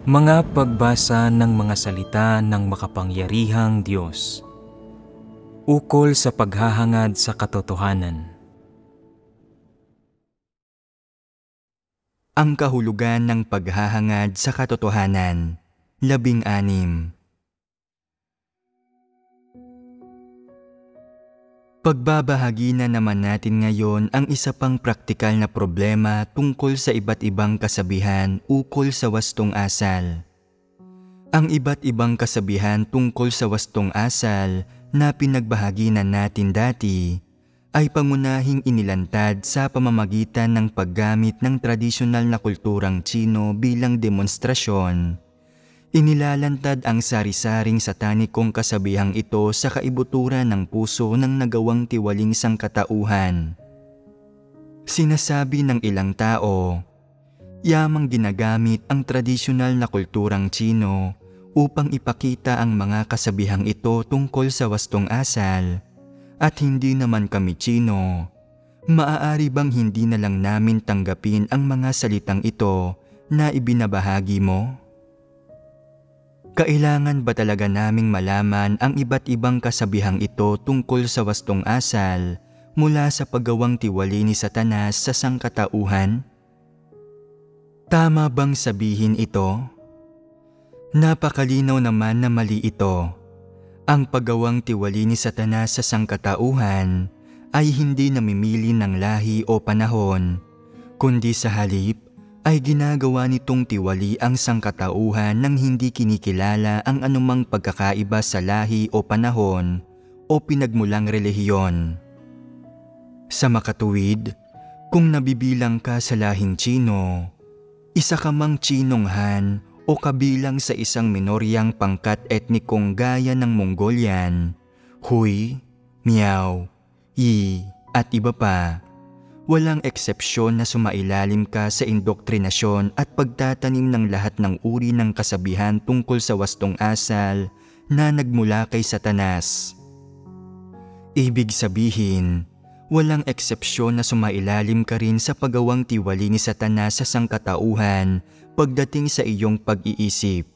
Mga pagbasa ng mga salita ng makapangyarihang Diyos, ukol sa paghahangad sa katotohanan. Ang kahulugan ng paghahangad sa katotohanan, 16. Pagbabahagi na naman natin ngayon ang isa pang praktikal na problema tungkol sa iba't ibang kasabihan ukol sa wastong asal. Ang iba't ibang kasabihan tungkol sa wastong asal na pinagbahaginan natin dati ay pangunahing inilantad sa pamamagitan ng paggamit ng tradisyonal na kulturang Tsino bilang demonstrasyon. Inilalantad ang sari-saring satanikong kasabihang ito sa kaibuturan ng puso ng nagawang tiwaling sangkatauhan. Sinasabi ng ilang tao, yamang ginagamit ang tradisyonal na kulturang Tsino upang ipakita ang mga kasabihang ito tungkol sa wastong asal, at hindi naman kami Tsino. Maaari bang hindi na lang namin tanggapin ang mga salitang ito na ibinabahagi mo? Kailangan ba talaga naming malaman ang iba't ibang kasabihang ito tungkol sa wastong asal mula sa paggawang tiwali ni Satanas sa sangkatauhan? Tama bang sabihin ito? Napakalinaw naman na mali ito. Ang paggawang tiwali ni Satanas sa sangkatauhan ay hindi namimili ng lahi o panahon, kundi sa halip ay ginagawa nitong tiwali ang sangkatauhan nang hindi kinikilala ang anumang pagkakaiba sa lahi o panahon o pinagmulang relihiyon. Sa makatuwid, kung nabibilang ka sa lahing Tsino, isa ka mang Tsinong Han o kabilang sa isang minoryang pangkat etnikong gaya ng Mongolian, Hui, Miao, Yi at iba pa, walang eksepsyon na sumailalim ka sa indoktrinasyon at pagtatanim ng lahat ng uri ng kasabihan tungkol sa wastong asal na nagmula kay Satanas. Ibig sabihin, walang eksepsyon na sumailalim ka rin sa paggawang tiwali ni Satanas sa sangkatauhan pagdating sa iyong pag-iisip.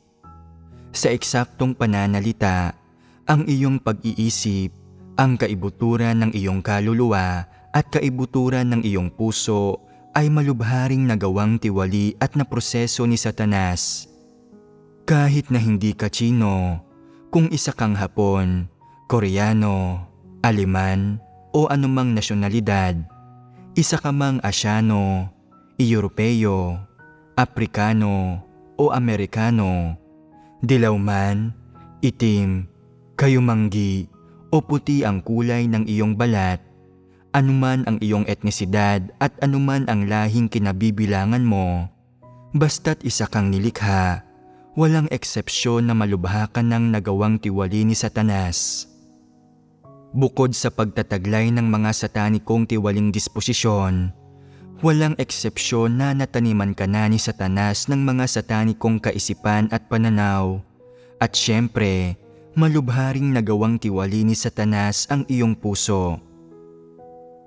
Sa eksaktong pananalita, ang iyong pag-iisip, ang kaibuturan ng iyong kaluluwa at kaibuturan ng iyong puso ay malubharing nagawang tiwali at naproseso ni Satanas. Kahit na hindi ka Tsino, kung isa kang Hapon, Koreano, Aleman o anumang nasyonalidad, isa ka mang Asyano, Europeo, Aprikano o Amerikano, dilaw man, itim, kayumanggi o puti ang kulay ng iyong balat, anuman ang iyong etnisidad at anuman ang lahing kinabibilangan mo, basta't isa kang nilikha, walang eksepsyon na malubha ka ng nagawang tiwali ni Satanas. Bukod sa pagtataglay ng mga satanikong tiwaling disposisyon, walang eksepsyon na nataniman ka na ni Satanas ng mga satanikong kaisipan at pananaw, at syempre, malubharing nagawang tiwali ni Satanas ang iyong puso.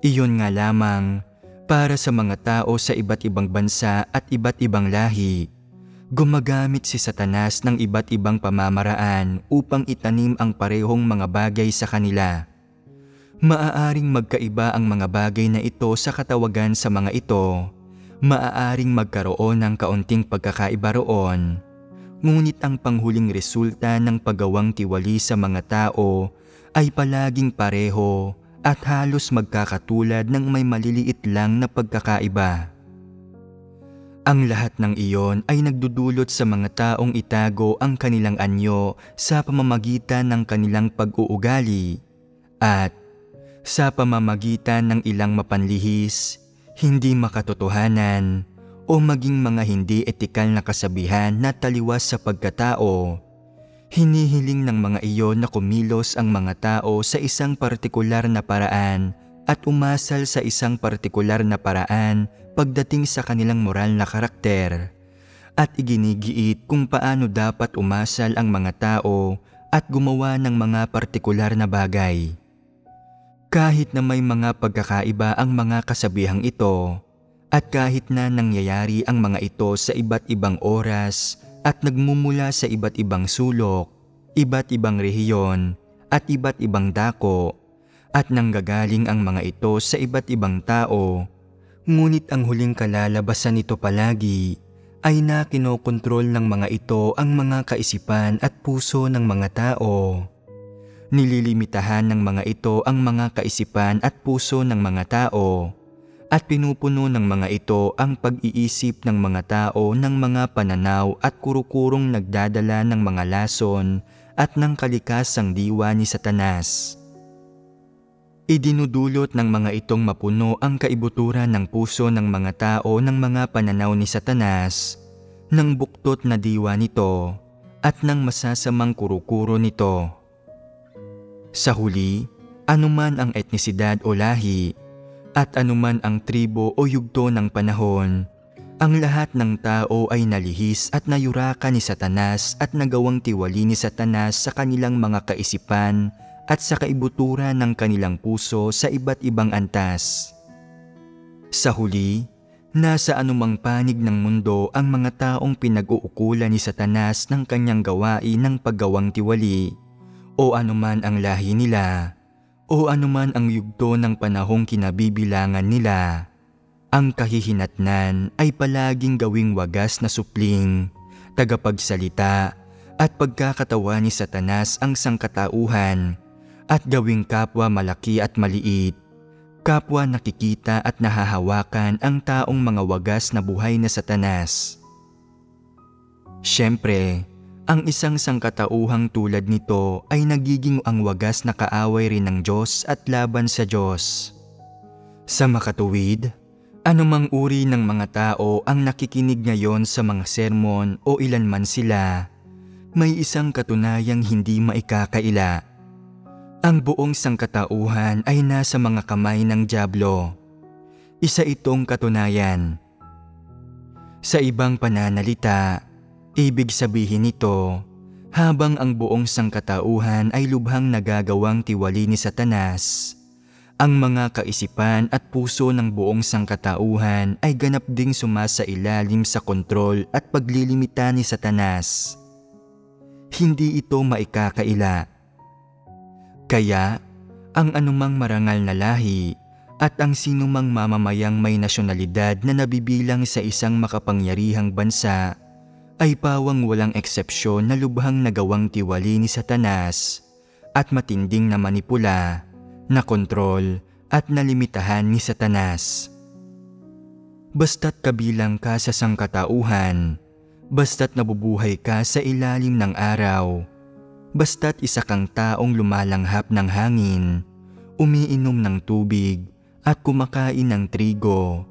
Iyon nga lamang, para sa mga tao sa iba't ibang bansa at iba't ibang lahi, gumagamit si Satanas ng iba't ibang pamamaraan upang itanim ang parehong mga bagay sa kanila. Maaaring magkaiba ang mga bagay na ito sa katawagan sa mga ito, maaaring magkaroon ng kaunting pagkakaiba roon, ngunit ang panghuling resulta ng paggawang tiwali sa mga tao ay palaging pareho at halos magkakatulad ng may maliliit lang na pagkakaiba. Ang lahat ng iyon ay nagdudulot sa mga taong itago ang kanilang anyo sa pamamagitan ng kanilang pag-uugali at sa pamamagitan ng ilang mapanlihis, hindi makatotohanan o maging mga hindi etikal na kasabihan na taliwas sa pagkatao. Hinihiling ng mga iyon na kumilos ang mga tao sa isang partikular na paraan at umasal sa isang partikular na paraan pagdating sa kanilang moral na karakter, at iginigiit kung paano dapat umasal ang mga tao at gumawa ng mga partikular na bagay. Kahit na may mga pagkakaiba ang mga kasabihang ito, at kahit na nangyayari ang mga ito sa iba't ibang oras at nagmumula sa iba't ibang sulok, iba't ibang rehiyon at iba't ibang dako, at nanggagaling ang mga ito sa iba't ibang tao. Ngunit ang huling kalalabasan nito palagi ay na kinokontrol ng mga ito ang mga kaisipan at puso ng mga tao. Nililimitahan ng mga ito ang mga kaisipan at puso ng mga tao, at pinupuno ng mga ito ang pag-iisip ng mga tao ng mga pananaw at kurukurong nagdadala ng mga lason at ng kalikasang diwa ni Satanas. Idinudulot ng mga itong mapuno ang kaibuturan ng puso ng mga tao ng mga pananaw ni Satanas, ng buktot na diwa nito, at ng masasamang kurukuro nito. Sa huli, anuman ang etnisidad o lahi, at anuman ang tribo o yugto ng panahon, ang lahat ng tao ay nalihis at nayurakan ni Satanas at nagawang tiwali ni Satanas sa kanilang mga kaisipan at sa kaibuturan ng kanilang puso sa iba't ibang antas. Sa huli, nasa anumang panig ng mundo ang mga taong pinag-uukulan ni Satanas ng kanyang gawain ng paggawang tiwali, o anuman ang lahi nila, o anuman ang yugto ng panahong kinabibilangan nila. Ang kahihinatnan ay palaging gawing wagas na supling, tagapagsalita at pagkakatawa ni Satanas ang sangkatauhan, at gawing kapwa malaki at maliit, kapwa nakikita at nahahawakan ang taong mga wagas na buhay na Satanas. Siyempre, ang isang sangkatauhang tulad nito ay nagiging ang wagas na kaaway rin ng Diyos at laban sa Diyos. Sa makatuwid, anumang uri ng mga tao ang nakikinig ngayon sa mga sermon o ilan man sila, may isang katunayang hindi maikakaila. Ang buong sangkatauhan ay nasa mga kamay ng dyablo. Isa itong katunayan. Sa ibang pananalita, ibig sabihin nito, habang ang buong sangkatauhan ay lubhang nagagawang tiwali ni Satanas, ang mga kaisipan at puso ng buong sangkatauhan ay ganap ding sumasailalim sa kontrol at paglilimita ni Satanas. Hindi ito maikakaila. Kaya, ang anumang marangal na lahi at ang sinumang mamamayang may nasyonalidad na nabibilang sa isang makapangyarihang bansa ay pawang walang eksepsyon na lubhang nagawang tiwali ni Satanas at matinding na manipula, na kontrol at nalimitahan ni Satanas. Basta't kabilang ka sa sangkatauhan, basta't nabubuhay ka sa ilalim ng araw, basta't isa kang taong lumalanghap ng hangin, umiinom ng tubig at kumakain ng trigo,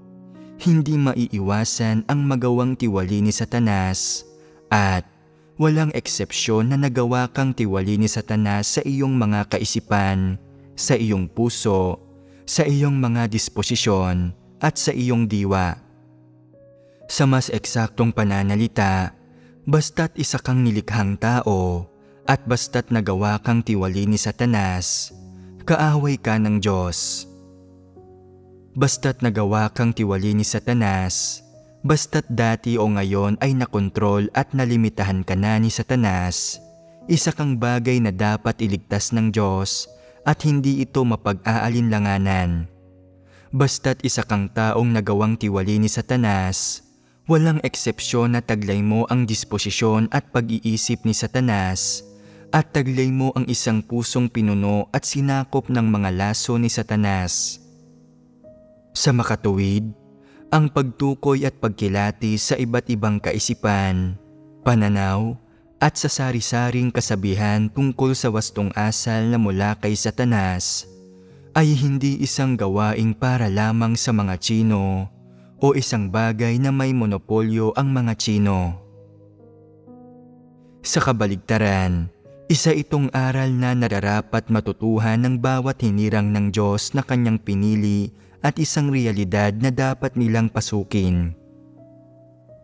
hindi maiiwasan ang magawang tiwali ni Satanas, at walang eksepsyon na nagawa kang tiwali ni Satanas sa iyong mga kaisipan, sa iyong puso, sa iyong mga disposisyon at sa iyong diwa. Sa mas eksaktong pananalita, basta't isa kang nilikhang tao at basta't nagawa kang tiwali ni Satanas, kaaway ka ng Diyos. Basta't nagawa kang tiwali ni Satanas, basta't dati o ngayon ay nakontrol at nalimitahan ka na ni Satanas, isa kang bagay na dapat iligtas ng Diyos at hindi ito mapag-aalinlanganan. Basta't isa kang taong nagawang tiwali ni Satanas, walang eksepsyon na taglay mo ang disposisyon at pag-iisip ni Satanas, at taglay mo ang isang pusong pinuno at sinakop ng mga laso ni Satanas. Sa makatuwid, ang pagtukoy at pagkilati sa iba't ibang kaisipan, pananaw, at sa sari-saring kasabihan tungkol sa wastong asal na mula kay Satanas ay hindi isang gawaing para lamang sa mga Tsino o isang bagay na may monopolyo ang mga Tsino. Sa kabaligtaran, isa itong aral na nararapat matutuhan ng bawat hinirang ng Diyos na kanyang pinili at isang realidad na dapat nilang pasukin.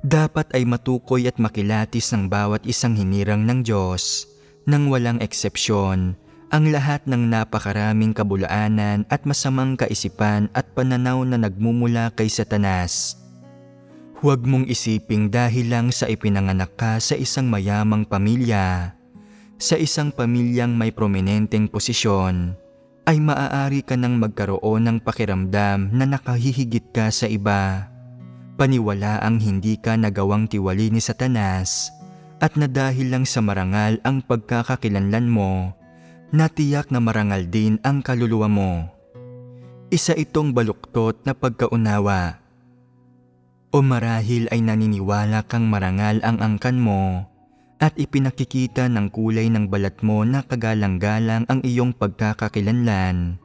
Dapat ay matukoy at makilatis ng bawat isang hinirang ng Diyos nang walang eksepsyon ang lahat ng napakaraming kabulaanan at masamang kaisipan at pananaw na nagmumula kay Satanas. Huwag mong isiping dahil lang sa ipinanganak ka sa isang mayamang pamilya, sa isang pamilyang may prominenteng posisyon, ay maaari ka nang magkaroon ng pakiramdam na nakahihigit ka sa iba. Paniwalaang hindi ka nagawang tiwali ni Satanas at na dahil lang sa marangal ang pagkakakilanlan mo, natiyak na marangal din ang kaluluwa mo. Isa itong baluktot na pagkaunawa. O marahil ay naniniwala kang marangal ang angkan mo at ipinakikita ng kulay ng balat mo na kagalang-galang ang iyong pagkakakilanlan,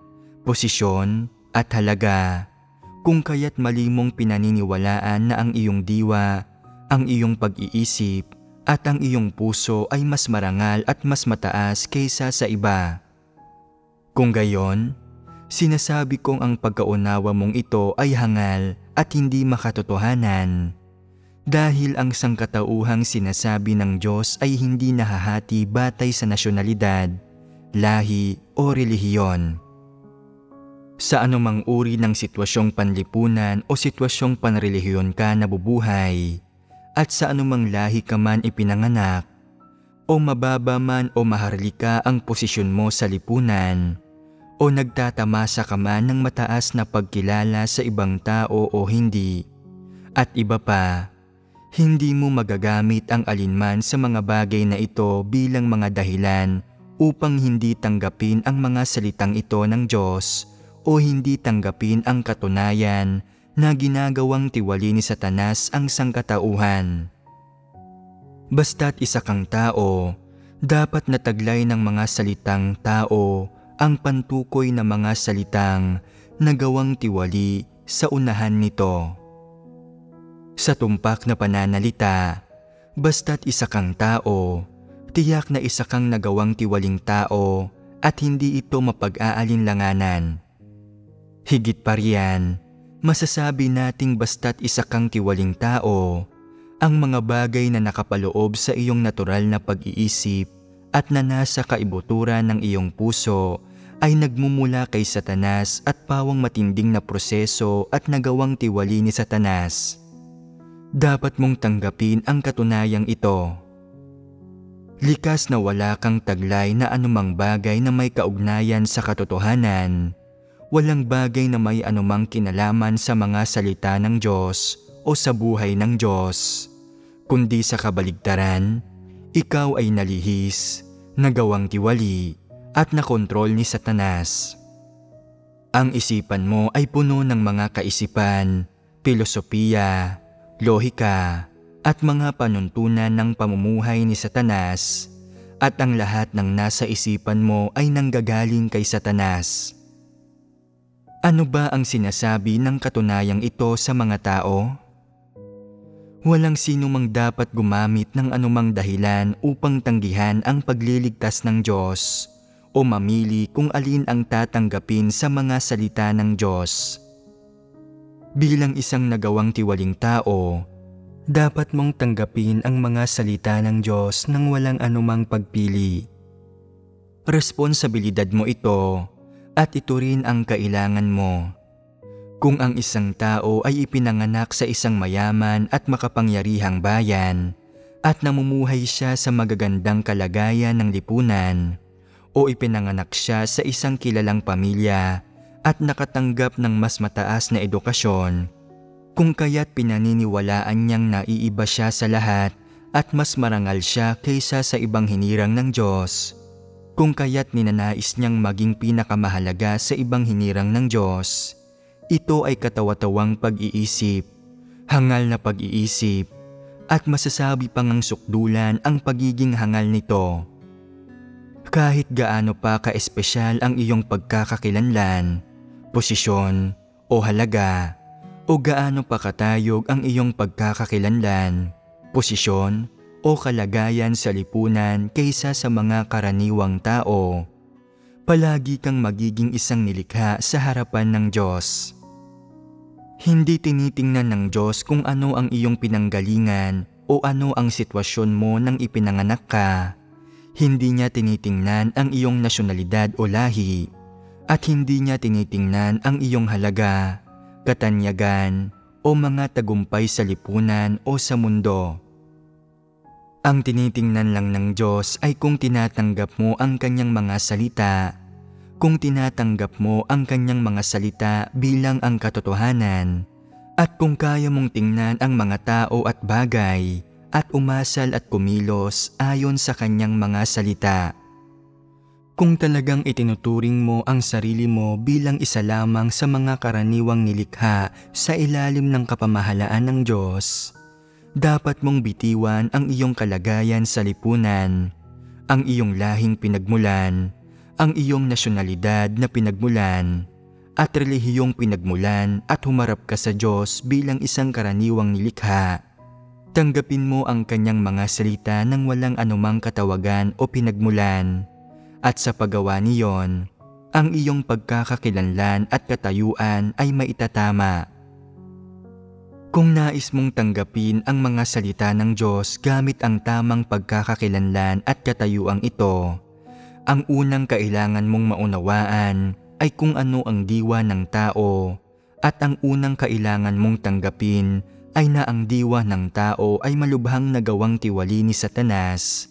posisyon at halaga, kung kaya't mali mong pinaniniwalaan na ang iyong diwa, ang iyong pag-iisip at ang iyong puso ay mas marangal at mas mataas kaysa sa iba. Kung gayon, sinasabi kong ang pagkaunawa mong ito ay hangal at hindi makatotohanan. Dahil ang sangkatauhang sinasabi ng Diyos ay hindi nahahati batay sa nasyonalidad, lahi o relihiyon. Sa anumang uri ng sitwasyong panlipunan o sitwasyong panrelihiyon ka nabubuhay, at sa anumang lahi ka man ipinanganak, o mababa man o maharlika ang posisyon mo sa lipunan, o nagtatamasa ka man ng mataas na pagkilala sa ibang tao o hindi, at iba pa, hindi mo magagamit ang alinman sa mga bagay na ito bilang mga dahilan upang hindi tanggapin ang mga salitang ito ng Diyos o hindi tanggapin ang katunayan na ginagawang tiwali ni Satanas ang sangkatauhan. Basta't isa kang tao, dapat nataglay ng mga salitang tao ang pantukoy na mga salitang nagawang tiwali sa unahan nito. Sa tumpak na pananalita, basta't isa kang tao, tiyak na isa kang nagawang tiwaling tao at hindi ito mapag-aalinlanganan. Higit pa riyan, masasabi nating basta't isa kang tiwaling tao, ang mga bagay na nakapaloob sa iyong natural na pag-iisip at na nasa kaibuturan ng iyong puso ay nagmumula kay Satanas at pawang matinding na proseso at nagawang tiwali ni Satanas. Dapat mong tanggapin ang katunayang ito. Likas na wala kang taglay na anumang bagay na may kaugnayan sa katotohanan, walang bagay na may anumang kinalaman sa mga salita ng Diyos o sa buhay ng Diyos, kundi sa kabaligtaran, ikaw ay nalihis, nagawang tiwali, at nakontrol ni Satanas. Ang isipan mo ay puno ng mga kaisipan, filosofiya, lohika, at mga panuntunan ng pamumuhay ni Satanas, at ang lahat ng nasa isipan mo ay nanggagaling kay Satanas. Ano ba ang sinasabi ng katunayang ito sa mga tao? Walang sino mang dapat gumamit ng anumang dahilan upang tanggihan ang pagliligtas ng Diyos o mamili kung alin ang tatanggapin sa mga salita ng Diyos. Bilang isang nagawang tiwaling tao, dapat mong tanggapin ang mga salita ng Diyos nang walang anumang pagpili. Responsibilidad mo ito at ito rin ang kailangan mo. Kung ang isang tao ay ipinanganak sa isang mayaman at makapangyarihang bayan at namumuhay siya sa magagandang kalagayan ng lipunan, o ipinanganak siya sa isang kilalang pamilya at nakatanggap ng mas mataas na edukasyon, kung kaya't pinaniniwalaan niyang naiiba siya sa lahat at mas marangal siya kaysa sa ibang hinirang ng Diyos, kung kaya't ninanais niyang maging pinakamahalaga sa ibang hinirang ng Diyos, ito ay katawa-tawang pag-iisip, hangal na pag-iisip, at masasabi pang ang sukdulan ang pagiging hangal nito. Kahit gaano pa ka-espesyal ang iyong pagkakakilanlan, posisyon o halaga, o gaano pa katayog ang iyong pagkakakilanlan, posisyon o kalagayan sa lipunan kaysa sa mga karaniwang tao, palagi kang magiging isang nilikha sa harapan ng Diyos. Hindi tinitingnan ng Diyos kung ano ang iyong pinanggalingan o ano ang sitwasyon mo nang ipinanganak ka. Hindi niya tinitingnan ang iyong nasyonalidad o lahi, at hindi niya tinitingnan ang iyong halaga, katanyagan, o mga tagumpay sa lipunan o sa mundo. Ang tinitingnan lang ng Diyos ay kung tinatanggap mo ang kanyang mga salita, kung tinatanggap mo ang kanyang mga salita bilang ang katotohanan, at kung kaya mong tingnan ang mga tao at bagay at umasal at kumilos ayon sa kanyang mga salita. Kung talagang itinuturing mo ang sarili mo bilang isa lamang sa mga karaniwang nilikha sa ilalim ng kapamahalaan ng Diyos, dapat mong bitiwan ang iyong kalagayan sa lipunan, ang iyong lahing pinagmulan, ang iyong nasyonalidad na pinagmulan, at relihiyong pinagmulan at humarap ka sa Diyos bilang isang karaniwang nilikha. Tanggapin mo ang kanyang mga salita nang walang anumang katawagan o pinagmulan, at sa paggawa niyon, ang iyong pagkakakilanlan at katayuan ay maitatama. Kung nais mong tanggapin ang mga salita ng Diyos gamit ang tamang pagkakakilanlan at katayuang ito, ang unang kailangan mong maunawaan ay kung ano ang diwa ng tao, at ang unang kailangan mong tanggapin ay na ang diwa ng tao ay malubhang nagawang tiwali ni Satanas,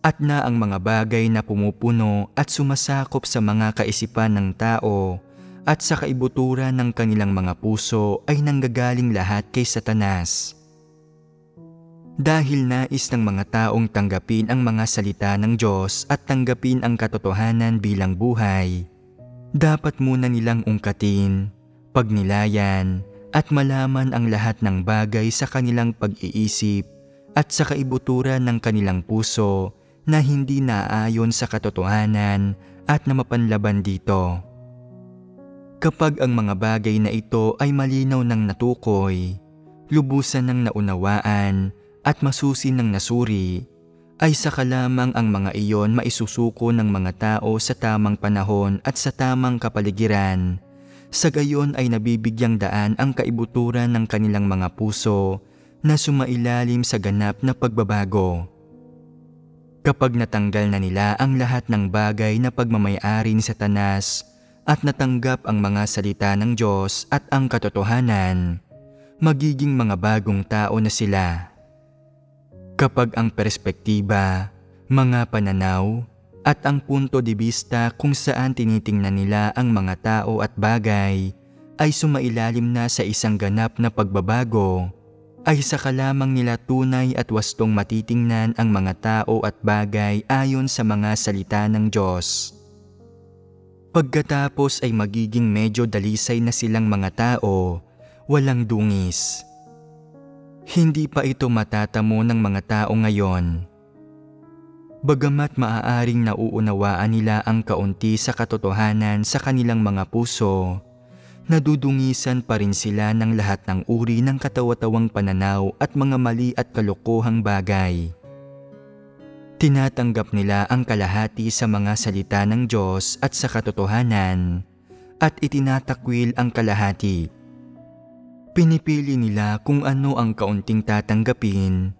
at na ang mga bagay na pumupuno at sumasakop sa mga kaisipan ng tao at sa kaibuturan ng kanilang mga puso ay nanggagaling lahat kay Satanas. Dahil nais ng mga taong tanggapin ang mga salita ng Diyos at tanggapin ang katotohanan bilang buhay, dapat muna nilang ungkatin, pagnilayan, at malaman ang lahat ng bagay sa kanilang pag-iisip at sa kaibuturan ng kanilang puso na hindi naaayon sa katotohanan at na mapanlaban dito. Kapag ang mga bagay na ito ay malinaw ng natukoy, lubusan ng naunawaan at masusi ng nasuri, ay saka lamang ang mga iyon maisusuko ng mga tao sa tamang panahon at sa tamang kapaligiran. Sa gayon ay nabibigyang daan ang kaibuturan ng kanilang mga puso na sumailalim sa ganap na pagbabago. Kapag natanggal na nila ang lahat ng bagay na pagmamay-ari ni Satanas at natanggap ang mga salita ng Diyos at ang katotohanan, magiging mga bagong tao na sila. Kapag ang perspektiba, mga pananaw, at ang punto de vista kung saan tinitingnan nila ang mga tao at bagay ay sumailalim na sa isang ganap na pagbabago, ay saka lamang nila tunay at wastong matitingnan ang mga tao at bagay ayon sa mga salita ng Diyos. Pagkatapos ay magiging medyo dalisay na silang mga tao, walang dungis. Hindi pa ito matatamo ng mga tao ngayon. Bagamat maaaring nauunawaan nila ang kaunti sa katotohanan sa kanilang mga puso, nadudungisan pa rin sila ng lahat ng uri ng katawa-tawang pananaw at mga mali at kalokohang bagay. Tinatanggap nila ang kalahati sa mga salita ng Diyos at sa katotohanan, at itinatakwil ang kalahati. Pinipili nila kung ano ang kaunting tatanggapin,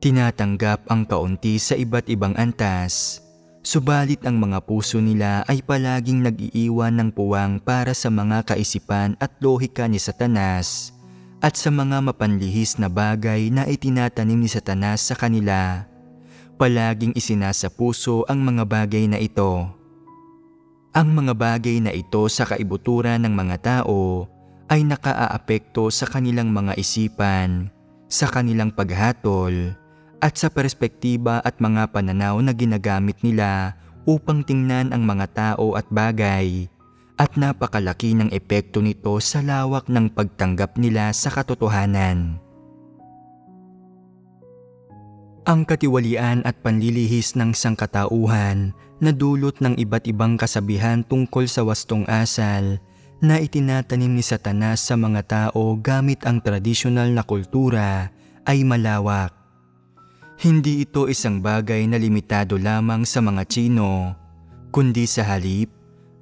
tinatanggap ang kaunti sa iba't ibang antas, subalit ang mga puso nila ay palaging nag-iiwan ng puwang para sa mga kaisipan at lohika ni Satanas at sa mga mapanlihis na bagay na itinatanim ni Satanas sa kanila. Palaging isinasa puso ang mga bagay na ito. Ang mga bagay na ito sa kaibuturan ng mga tao ay nakaaapekto sa kanilang mga isipan, sa kanilang paghatol, at sa perspektiba at mga pananaw na ginagamit nila upang tingnan ang mga tao at bagay, at napakalaki ng epekto nito sa lawak ng pagtanggap nila sa katotohanan. Ang katiwalian at panlilihis ng sangkatauhan na dulot ng iba't ibang kasabihan tungkol sa wastong asal na itinatanim ni Satanas sa mga tao gamit ang tradisyonal na kultura ay malawak. Hindi ito isang bagay na limitado lamang sa mga Tsino, kundi sa halip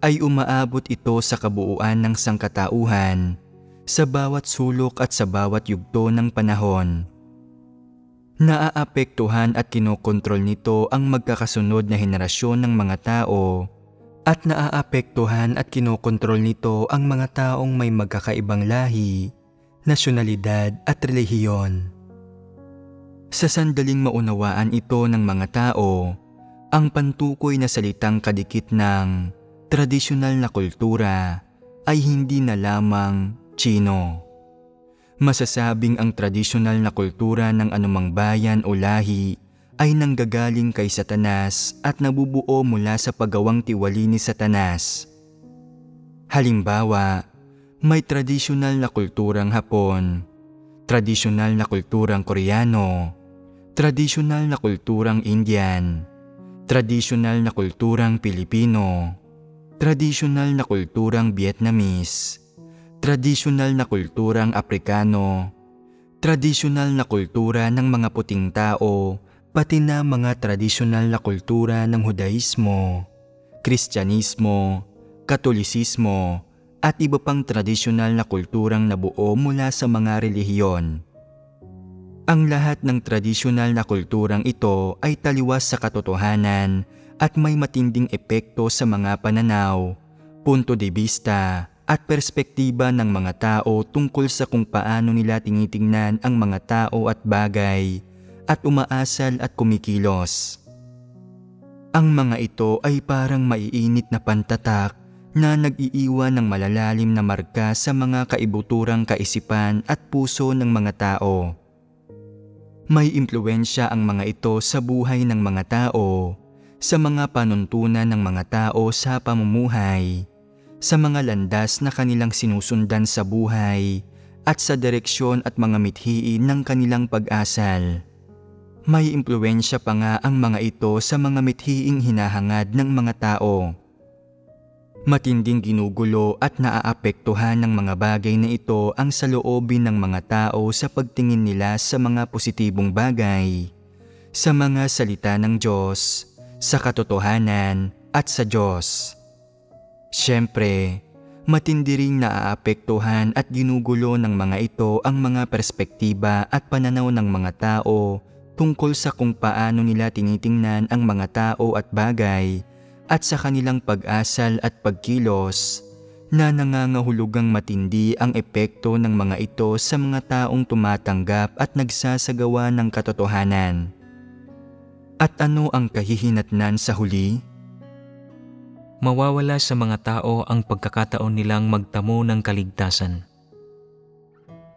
ay umaabot ito sa kabuuan ng sangkatauhan, sa bawat sulok at sa bawat yugto ng panahon. Naaapektuhan at kinokontrol nito ang magkakasunod na henerasyon ng mga tao, at naaapektuhan at kinokontrol nito ang mga taong may magkakaibang lahi, nasyonalidad at relihiyon. Sa sandaling maunawaan ito ng mga tao, ang pantukoy na salitang kadikit ng tradisyonal na kultura ay hindi na lamang Tsino. Masasabing ang tradisyonal na kultura ng anumang bayan o lahi ay nanggagaling kay Satanas at nabubuo mula sa paggawang tiwali ni Satanas. Halimbawa, may tradisyonal na kulturang Hapon, tradisyonal na kulturang Koreano, tradisyonal na kulturang Indian, tradisyonal na kulturang Pilipino, tradisyonal na kulturang Vietnamese, tradisyonal na kulturang Aprikano, tradisyonal na kultura ng mga puting tao, pati na mga tradisyonal na kultura ng Hudaismo, Kristyanismo, Katolisismo, at iba pang tradisyonal na kulturang nabuo mula sa mga relihiyon. Ang lahat ng tradisyonal na kulturang ito ay taliwas sa katotohanan at may matinding epekto sa mga pananaw, punto de vista, at perspektiba ng mga tao tungkol sa kung paano nila tinitingnan ang mga tao at bagay at umaasal at kumikilos. Ang mga ito ay parang maiinit na pantatak na nag-iiwan ng malalalim na marka sa mga kaibuturang kaisipan at puso ng mga tao. May impluwensya ang mga ito sa buhay ng mga tao, sa mga panuntunan ng mga tao sa pamumuhay, sa mga landas na kanilang sinusundan sa buhay, at sa direksyon at mga mithiin ng kanilang pag-asal. May impluwensya pa nga ang mga ito sa mga mithiing hinahangad ng mga tao. Matinding ginugulo at naaapektuhan ng mga bagay na ito ang saloobin ng mga tao sa pagtingin nila sa mga positibong bagay, sa mga salita ng Diyos, sa katotohanan at sa Diyos. Siyempre, matindi ring naaapektuhan at ginugulo ng mga ito ang mga perspektiba at pananaw ng mga tao tungkol sa kung paano nila tinitingnan ang mga tao at bagay at sa kanilang pag-asal at pagkilos na nangangahulugang matindi ang epekto ng mga ito sa mga taong tumatanggap at nagsasagawa ng katotohanan. At ano ang kahihinatnan sa huli? Mawawala sa mga tao ang pagkakataon nilang magtamo ng kaligtasan.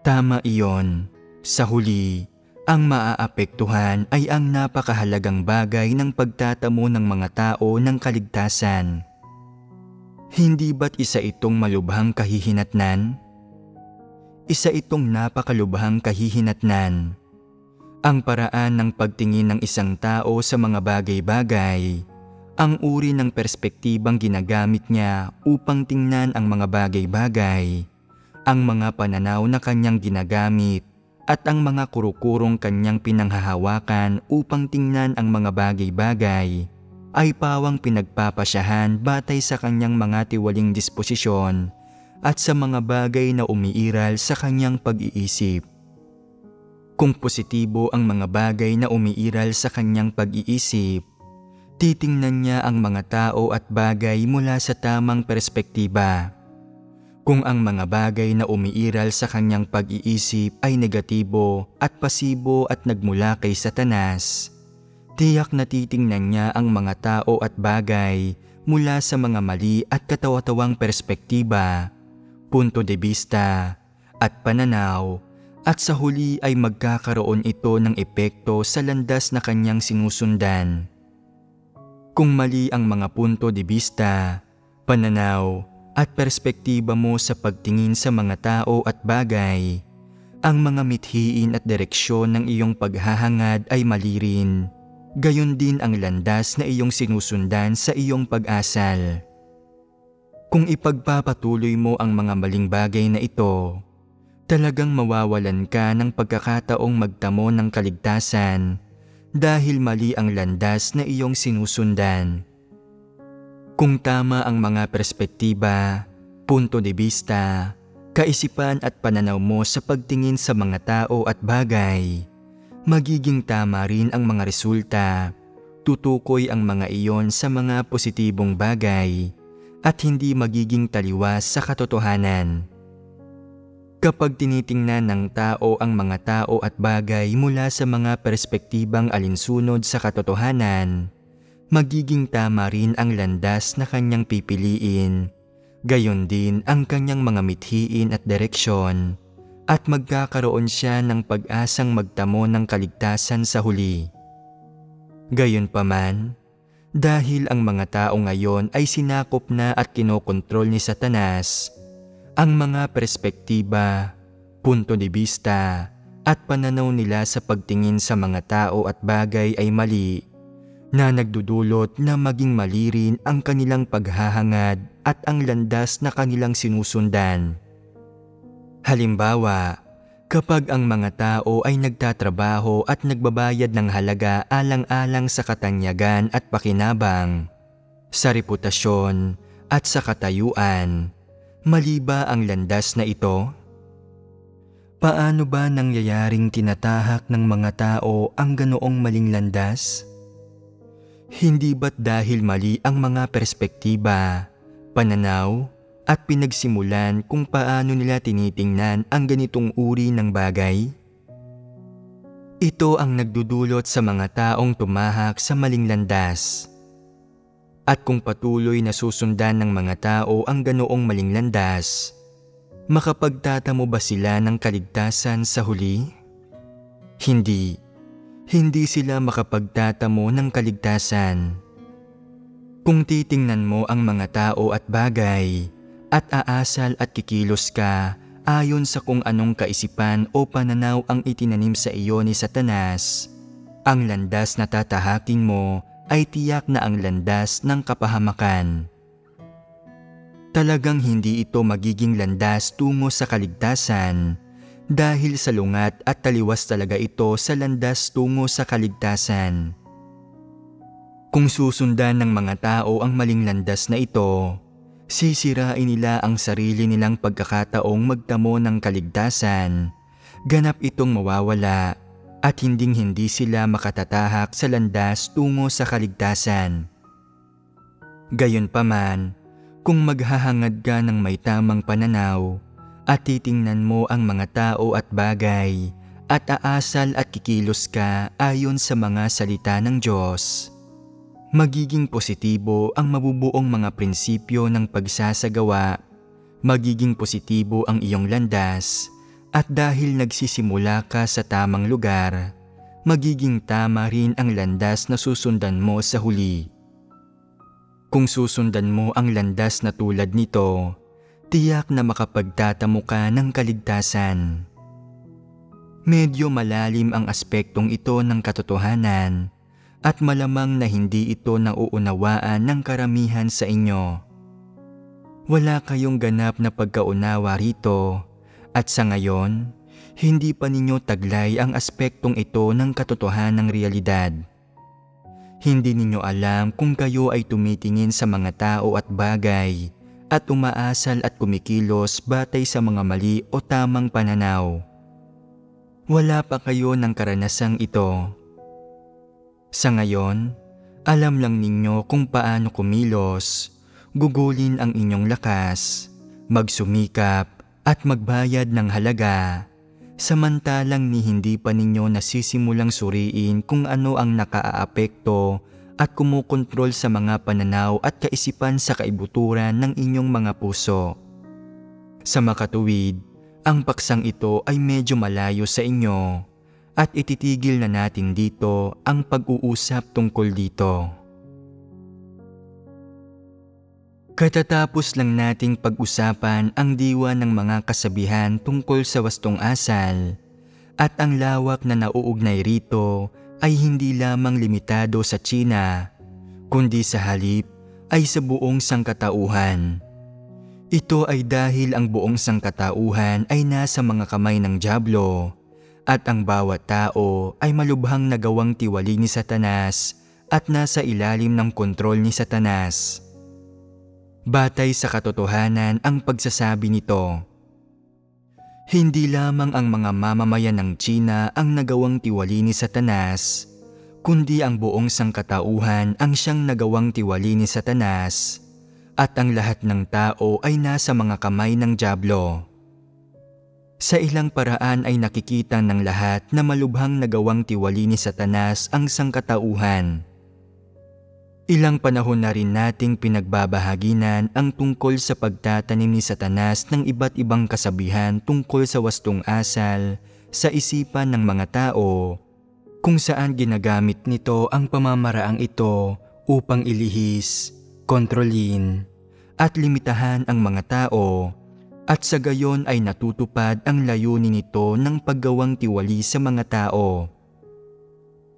Tama iyon. Sa huli, ang maaapektuhan ay ang napakahalagang bagay ng pagtatamo ng mga tao ng kaligtasan. Hindi ba't isa itong malubhang kahihinatnan? Isa itong napakalubhang kahihinatnan. Ang paraan ng pagtingin ng isang tao sa mga bagay-bagay, ang uri ng perspektibang ginagamit niya upang tingnan ang mga bagay-bagay, ang mga pananaw na kanyang ginagamit, at ang mga kurukurong kanyang pinanghahawakan upang tingnan ang mga bagay-bagay ay pawang pinagpapasyahan batay sa kanyang mga tiwaling disposisyon at sa mga bagay na umiiral sa kanyang pag-iisip. Kung positibo ang mga bagay na umiiral sa kanyang pag-iisip, titingnan niya ang mga tao at bagay mula sa tamang perspektiba. Kung ang mga bagay na umiiral sa kanyang pag-iisip ay negatibo at pasibo at nagmula kay Satanas, tiyak na titingnan niya ang mga tao at bagay mula sa mga mali at katawa-tawang perspektiba, punto de vista, at pananaw, at sa huli ay magkakaroon ito ng epekto sa landas na kanyang sinusundan. Kung mali ang mga punto de vista, pananaw, at perspektiba mo sa pagtingin sa mga tao at bagay, ang mga mithiin at direksyon ng iyong paghahangad ay mali rin. Gayon din ang landas na iyong sinusundan sa iyong pag-asal. Kung ipagpapatuloy mo ang mga maling bagay na ito, talagang mawawalan ka ng pagkakataong magtamo ng kaligtasan dahil mali ang landas na iyong sinusundan. Kung tama ang mga perspektiba, punto de vista, kaisipan at pananaw mo sa pagtingin sa mga tao at bagay, magiging tama rin ang mga resulta, tutukoy ang mga iyon sa mga positibong bagay, at hindi magiging taliwas sa katotohanan. Kapag tinitingnan ng tao ang mga tao at bagay mula sa mga perspektibang alinsunod sa katotohanan, magiging tama rin ang landas na kanyang pipiliin, gayon din ang kanyang mga mithiin at direksyon, at magkakaroon siya ng pag-asang magtamo ng kaligtasan sa huli. Gayunpaman, dahil ang mga tao ngayon ay sinakop na at kinokontrol ni Satanas, ang mga perspektiba, punto de vista, at pananaw nila sa pagtingin sa mga tao at bagay ay mali, na nagdudulot na maging mali rin ang kanilang paghahangad at ang landas na kanilang sinusundan. Halimbawa, kapag ang mga tao ay nagtatrabaho at nagbabayad ng halaga alang-alang sa katanyagan at pakinabang, sa reputasyon at sa katayuan, mali ba ang landas na ito? Paano ba nangyayaring tinatahak ng mga tao ang ganoong maling landas? Hindi ba't dahil mali ang mga perspektiba, pananaw, at pinagsimulan kung paano nila tinitingnan ang ganitong uri ng bagay? Ito ang nagdudulot sa mga taong tumahak sa maling landas. At kung patuloy na susundan ng mga tao ang ganoong maling landas, makapagtatamo ba sila ng kaligtasan sa huli? Hindi. Hindi sila makapagtatamo ng kaligtasan. Kung titingnan mo ang mga tao at bagay, at aasal at kikilos ka ayon sa kung anong kaisipan o pananaw ang itinanim sa iyo ni Satanas, ang landas na tatahakin mo ay tiyak na ang landas ng kapahamakan. Talagang hindi ito magiging landas tungo sa kaligtasan dahil salungat at taliwas talaga ito sa landas tungo sa kaligtasan. Kung susundan ng mga tao ang maling landas na ito, sisirain nila ang sarili nilang pagkakataong magtamo ng kaligtasan, ganap itong mawawala at hinding-hindi sila makatatahak sa landas tungo sa kaligtasan. Gayunpaman, kung maghahangad ka ng may tamang pananaw at titingnan mo ang mga tao at bagay at aasal at kikilos ka ayon sa mga salita ng Diyos, magiging positibo ang mabubuong mga prinsipyo ng pagsasagawa, magiging positibo ang iyong landas, at dahil nagsisimula ka sa tamang lugar, magiging tama rin ang landas na susundan mo sa huli. Kung susundan mo ang landas na tulad nito, tiyak na makapagtatamo ka ng kaligtasan. Medyo malalim ang aspektong ito ng katotohanan at malamang na hindi ito nauunawaan ng karamihan sa inyo. Wala kayong ganap na pagkaunawa rito. At sa ngayon, hindi pa ninyo taglay ang aspektong ito ng katotohanang realidad. Hindi ninyo alam kung kayo ay tumitingin sa mga tao at bagay at umaasal at kumikilos batay sa mga mali o tamang pananaw. Wala pa kayo ng karanasang ito. Sa ngayon, alam lang ninyo kung paano kumilos, gugulin ang inyong lakas, magsumikap, at magbayad ng halaga, samantalang hindi pa ninyo nasisimulang suriin kung ano ang nakaaapekto at kumukontrol sa mga pananaw at kaisipan sa kaibuturan ng inyong mga puso. Sa makatuwid, ang paksang ito ay medyo malayo sa inyo at ititigil na natin dito ang pag-uusap tungkol dito. Katatapos lang nating pag-usapan ang diwa ng mga kasabihan tungkol sa wastong asal at ang lawak na nauugnay rito ay hindi lamang limitado sa China, kundi sa halip ay sa buong sangkatauhan. Ito ay dahil ang buong sangkatauhan ay nasa mga kamay ng dyablo at ang bawat tao ay malubhang nagawang tiwali ni Satanas at nasa ilalim ng kontrol ni Satanas. Batay sa katotohanan ang pagsasabi nito. Hindi lamang ang mga mamamayan ng China ang nagawang tiwali ni Satanas, kundi ang buong sangkatauhan ang siyang nagawang tiwali ni Satanas, at ang lahat ng tao ay nasa mga kamay ng dyablo. Sa ilang paraan ay nakikita ng lahat na malubhang nagawang tiwali ni Satanas ang sangkatauhan. Ilang panahon na rin nating pinagbabahaginan ang tungkol sa pagtatanim ni Satanas ng iba't ibang kasabihan tungkol sa wastong asal sa isipan ng mga tao, kung saan ginagamit nito ang pamamaraang ito upang ilihis, kontrolin, at limitahan ang mga tao, at sa gayon ay natutupad ang layunin nito ng paggawang tiwali sa mga tao.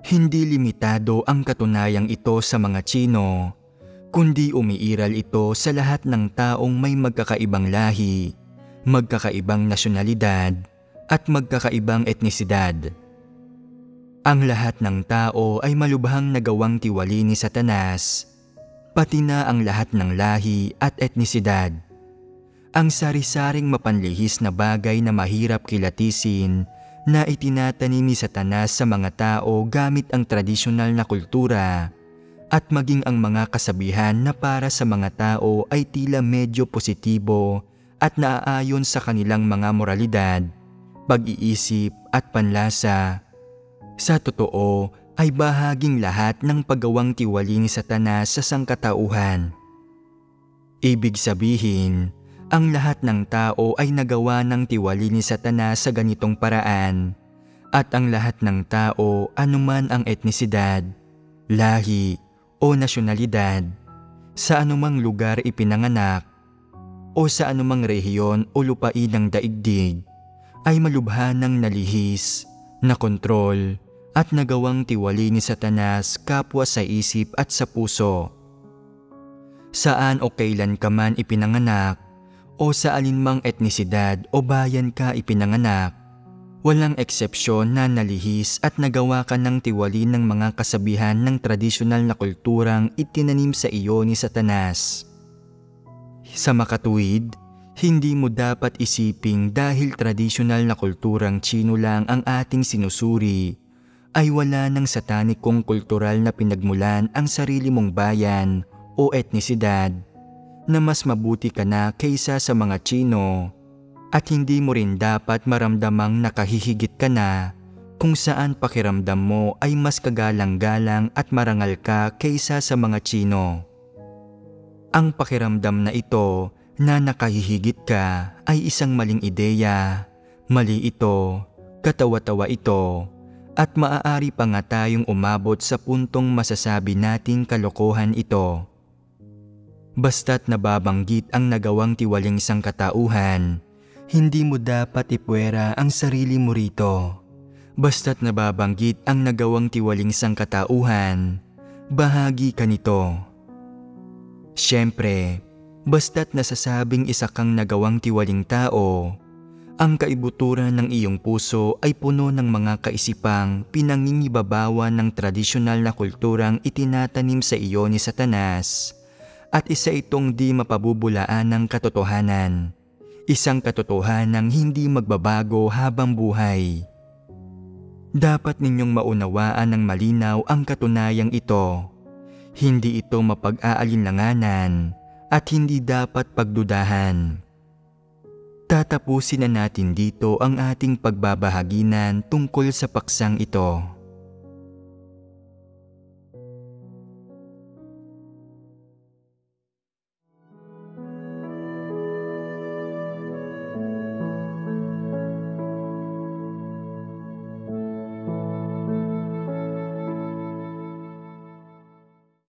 Hindi limitado ang katunayang ito sa mga Tsino, kundi umiiral ito sa lahat ng taong may magkakaibang lahi, magkakaibang nasyonalidad, at magkakaibang etnisidad. Ang lahat ng tao ay malubhang nagawang tiwali ni Satanas, pati na ang lahat ng lahi at etnisidad. Ang sari-saring mapanlihis na bagay na mahirap kilatisin na itinatanim ni Satanas sa mga tao gamit ang tradisyonal na kultura at maging ang mga kasabihan na para sa mga tao ay tila medyo positibo at naaayon sa kanilang mga moralidad, pag-iisip at panlasa. Sa totoo ay bahaging lahat ng paggawang tiwali ni Satanas sa sangkatauhan. Ibig sabihin, ang lahat ng tao ay nagawa ng tiwali ni Satanas sa ganitong paraan, at ang lahat ng tao, anuman ang etnisidad, lahi o nasyonalidad, sa anumang lugar ipinanganak, o sa anumang rehiyon o lupain ng daigdig, ay malubhanang nalihis, nakontrol, at nagawang tiwali ni Satanas kapwa sa isip at sa puso. Saan o kailan ka man ipinanganak, o sa alinmang etnisidad o bayan ka ipinanganak, walang eksepsyon na nalihis at nagawa ka ng tiwali ng mga kasabihan ng tradisyonal na kulturang itinanim sa iyo ni Satanas. Sa makatuwid, hindi mo dapat isiping dahil tradisyonal na kulturang Tsino lang ang ating sinusuri, ay wala ng satanikong kultural na pinagmulan ang sarili mong bayan o etnisidad, na mas mabuti ka na kaysa sa mga Tsino, at hindi mo rin dapat maramdamang nakahihigit ka na kung saan pakiramdam mo ay mas kagalang-galang at marangal ka kaysa sa mga Tsino. Ang pakiramdam na ito na nakahihigit ka ay isang maling ideya, mali ito, katawa-tawa ito, at maaari pa nga tayong umabot sa puntong masasabi nating kalokohan ito. Basta't nababanggit ang nagawang tiwaling sangkatauhan, hindi mo dapat ipuwera ang sarili mo rito. Basta't nababanggit ang nagawang tiwaling sangkatauhan, bahagi ka nito. Siyempre, basta't nasasabing isa kang nagawang tiwaling tao, ang kaibuturan ng iyong puso ay puno ng mga kaisipang pinangingibabawan ng tradisyonal na kulturang itinatanim sa iyo ni Satanas. At isa itong di mapabubulaan ng katotohanan, isang katotohanang hindi magbabago habang buhay. Dapat ninyong maunawaan ng malinaw ang katunayang ito. Hindi ito mapag-aalinlanganan at hindi dapat pagdudahan. Tatapusin na natin dito ang ating pagbabahaginan tungkol sa paksang ito.